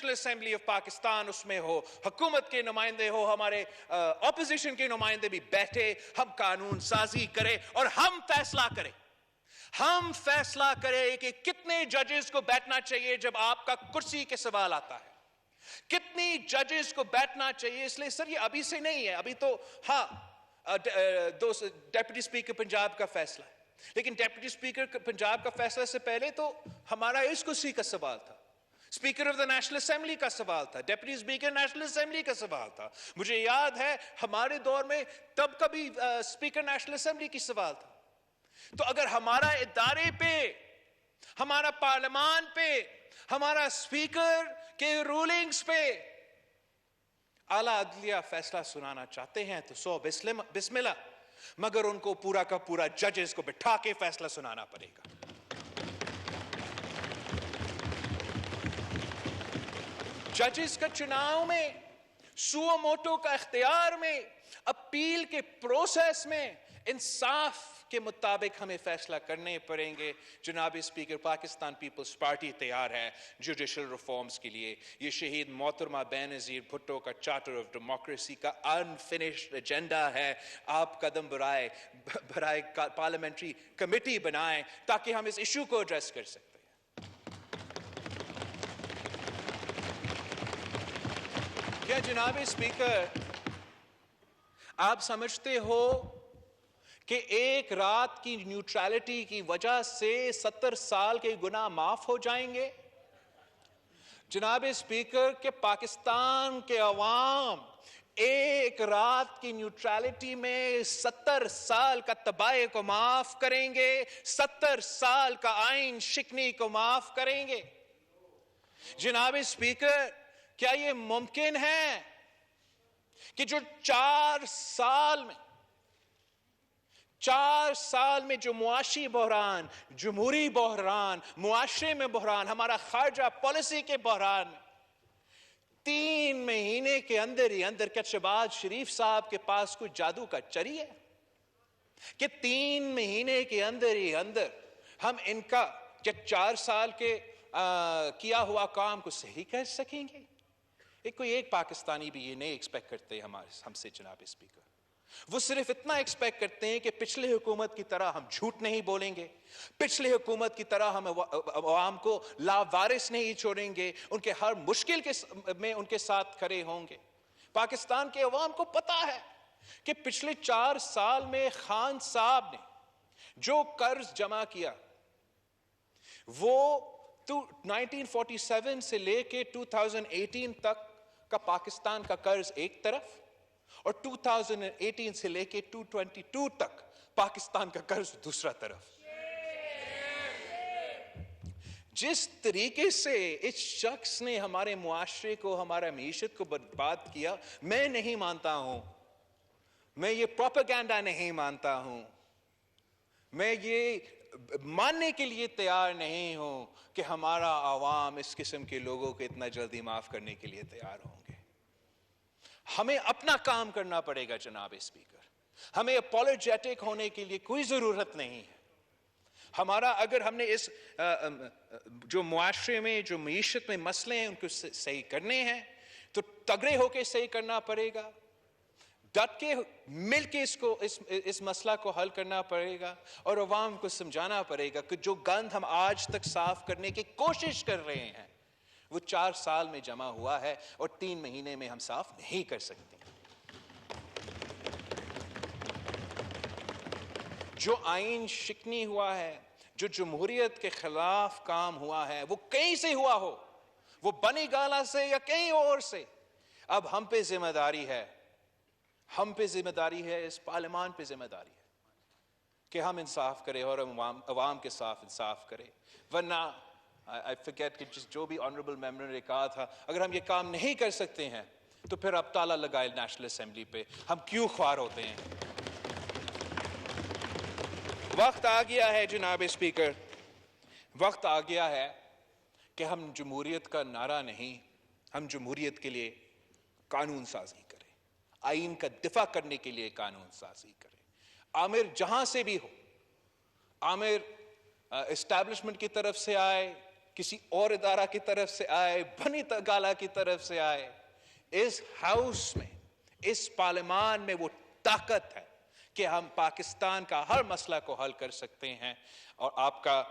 Assembly of Pakistan اس میں ہو, حکومت کے نمائندے ہو, ہمارے اپوزیشن کے نمائندے بھی بیٹھے, ہم قانون سازی کریں اور ہم فیصلہ کریں. ہم فیصلہ کریں کہ کتنے ججز کو بیٹھنا چاہیے جب آپ کا کرسی کے سوال آتا ہے, کتنی ججز کو بیٹھنا چاہیے. اس لیے سر یہ ابھی سے نہیں ہے, ابھی تو ہاں ڈیپٹی اسپیکر پنجاب کا فیصلہ ہے, لیکن ڈیپٹی اسپیکر پنجاب کا فیصلہ سے پہلے تو ہمارا اس کرسی کا سوال تھا, speaker of the national assembly کا سوال تھا, ڈیپٹی اسپیکر نیشنل اسمبلی کا سوال تھا. مجھے یاد ہے ہمارے دور میں تب کبھی اسپیکر نیشنل اسمبلی کی سوال تھا. تو اگر ہمارا ادارے پہ, ہمارا پارلیمان پہ, ہمارا اسپیکر کے رولنگز پہ اعلیٰ عدلیہ فیصلہ سنانا چاہتے ہیں تو سو بسم اللہ, مگر ان کو پورا کا پورا ججز کو بٹھا کے فیصلہ سنانا پڑے گا. ججز کا چناؤ میں, سو موٹو کا اختیار میں, اپیل کے پروسیس میں انصاف کے مطابق ہمیں فیصلہ کرنے پڑیں گے. جناب اسپیکر, پاکستان پیپلز پارٹی تیار ہے جوڈیشل ریفارمز کے لیے. یہ شہید محترمہ بینظیر بھٹو کا چارٹر آف ڈیموکریسی کا انفنشڈ ایجنڈا ہے. آپ قدم برائے پارلیمنٹری کمیٹی بنائیں تاکہ ہم اس ایشو کو ایڈریس کر سکیں. کیا جناب اسپیکر آپ سمجھتے ہو کہ ایک رات کی نیوٹرلٹی کی وجہ سے 70 سال کے گناہ معاف ہو جائیں گے؟ جناب اسپیکر کہ پاکستان کے عوام ایک رات کی نیوٹرلٹی میں 70 سال کا تباہی کو معاف کریں گے, 70 سال کا آئین شکنی کو معاف کریں گے. جناب اسپیکر کیا یہ ممکن ہے کہ جو 4 سال میں جو معاشی بحران, جمہوری بحران, معاشرے میں بحران, ہمارا خارجہ پالیسی کے بحران, 3 مہینے کے اندر ہی اندر کیا شہباز شریف صاحب کے پاس کوئی جادو کا چری ہے کہ 3 مہینے کے اندر ہی اندر ہم ان کا 4 سال کے کیا ہوا کام کو صحیح کر سکیں گے؟ کوئی ایک پاکستانی بھی یہ نہیں ایکسپیکٹ کرتے ہم سے جناب اسپیکر. وہ صرف اتنا ایکسپیکٹ کرتے ہیں کہ پچھلے حکومت کی طرح ہم جھوٹ نہیں بولیں گے, پچھلے حکومت کی طرح ہم عوام کو لاوارث نہیں چھوڑیں گے, ان کے ہر مشکل میں ان کے ساتھ کھڑے ہوں گے. پاکستان کے عوام کو پتا ہے کہ پچھلے 4 سال میں خان صاحب نے جو قرض جمع کیا وہ 1947 سے لے کے 2018 تک کا پاکستان کا قرض ایک طرف, اور 2018 سے لے کے 2022 تک پاکستان کا قرض دوسرا طرف. جس طریقے سے اس شخص نے ہمارے معاشرے کو, ہمارا معیشت کو برباد کیا, میں نہیں مانتا ہوں, میں یہ پروپیگنڈا نہیں مانتا ہوں, میں یہ ماننے کے لیے تیار نہیں ہوں کہ ہمارا عوام اس قسم کے لوگوں کو اتنا جلدی معاف کرنے کے لیے تیار ہوں گے. ہمیں اپنا کام کرنا پڑے گا جناب اسپیکر, ہمیں اپولوجیٹک ہونے کے لیے کوئی ضرورت نہیں ہے. ہمارا اگر ہم نے اس جو معاشرے میں جو معیشت میں مسئلے ہیں ان کو صحیح کرنے ہیں تو تگڑے ہو کے صحیح کرنا پڑے گا, ڈٹ کے مل کے اس مسئلہ کو حل کرنا پڑے گا, اور عوام کو سمجھانا پڑے گا کہ جو گند ہم آج تک صاف کرنے کی کوشش کر رہے ہیں وہ 4 سال میں جمع ہوا ہے اور 3 مہینے میں ہم صاف نہیں کر سکتے. جو آئین شکنی ہوا ہے, جو جمہوریت کے خلاف کام ہوا ہے, وہ کہیں سے ہوا ہو, وہ بنی گالا سے یا کہیں اور سے, اب ہم پہ ذمہ داری ہے, ہم پہ ذمہ داری ہے, اس پارلیمان پہ ذمہ داری ہے کہ ہم انصاف کریں اور عوام کے ساتھ انصاف کریں. ورنہ I forget کہ جو بھی آنریبل ممبر نے کہا تھا, اگر ہم یہ کام نہیں کر سکتے ہیں تو پھر اب تالا لگائے نیشنل اسمبلی پہ, ہم کیوں خوار ہوتے ہیں. وقت آ گیا ہے جناب اسپیکر, وقت آ گیا ہے کہ ہم جمہوریت کا نعرہ نہیں, ہم جمہوریت کے لیے قانون سازی کریں, آئین کا دفاع کرنے کے لیے قانون سازی کریں. عامر جہاں سے بھی ہو, عامر اسٹیبلشمنٹ کی طرف سے آئے کسی اور ادارہ کی طرف سے آئے، بنی تگالہ کی طرف سے آئے، اس ہاؤس میں، اس پارلیمان میں وہ طاقت ہے کہ ہم پاکستان کا ہر مسئلہ کو حل کر سکتے ہیں، اور آپ کا